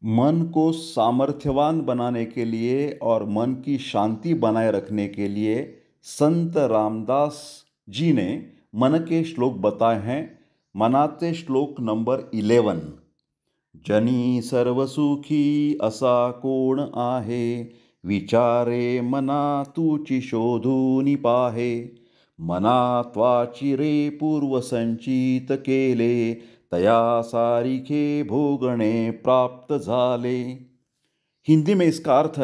मन को सामर्थ्यवान बनाने के लिए और मन की शांति बनाए रखने के लिए संत रामदास जी ने मन के श्लोक बताए हैं। मनाचे श्लोक नंबर 11। जनी सर्वसुखी असा कोण आहे, विचारे मना तुची शोधूनि पाहे, मना त्वाची रे पूर्वसंचित केले, तया सारिखे भोगणे प्राप्त झाले। हिंदी में इसका अर्थ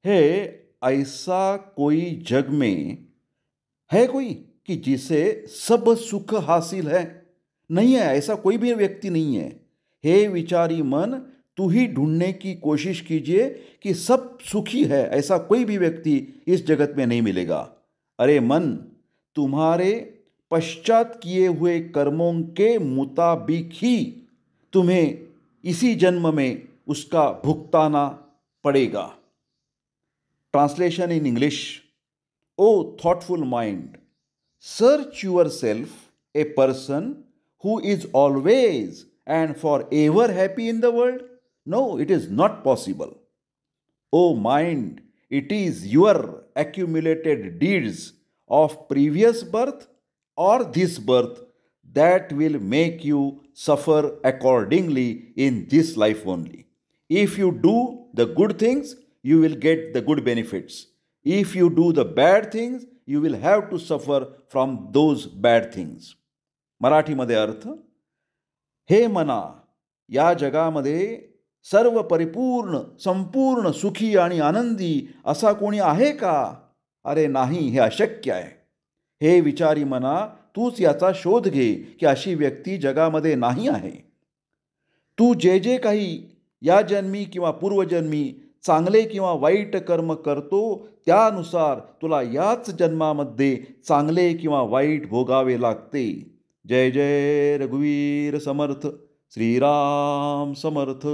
है ऐसा कोई जग में है कोई कि जिसे सब सुख हासिल है? नहीं है, ऐसा कोई भी व्यक्ति नहीं है। हे विचारी मन, तू ही ढूंढने की कोशिश कीजिए कि सब सुखी है, ऐसा कोई भी व्यक्ति इस जगत में नहीं मिलेगा। अरे मन, तुम्हारे पश्चात किए हुए कर्मों के मुताबिक ही तुम्हें इसी जन्म में उसका भुगताना पड़ेगा। Translation in English. O thoughtful mind, search yourself a person who is always and forever happy in the world? No, it is not possible. O mind, it is your accumulated deeds of previous birth or this birth that will make you suffer accordingly in this life only. If you do the good things, you will get the good benefits. If you do the bad things, you will have to suffer from those bad things. मराठीमध्ये अर्थ, हे मना, या जगामध्ये सर्व परिपूर्ण संपूर्ण सुखी आणि आनंदी असा कोणी आहे का? अरे नाही, हे अशक्य आहे. हे विचारी मना, तूच याचा शोध घे की अशी व्यक्ती जगामध्ये नाही आहे. तू जे जे काही या जन्मी किंवा पूर्वजन्मी चांगले किंवा वाईट कर्म करतो, त्यानुसार तुला याच जन्मामध्ये चांगले किंवा वाईट भोगावे लागते. जय जय रघुवीर समर्थ. श्रीराम समर्थ.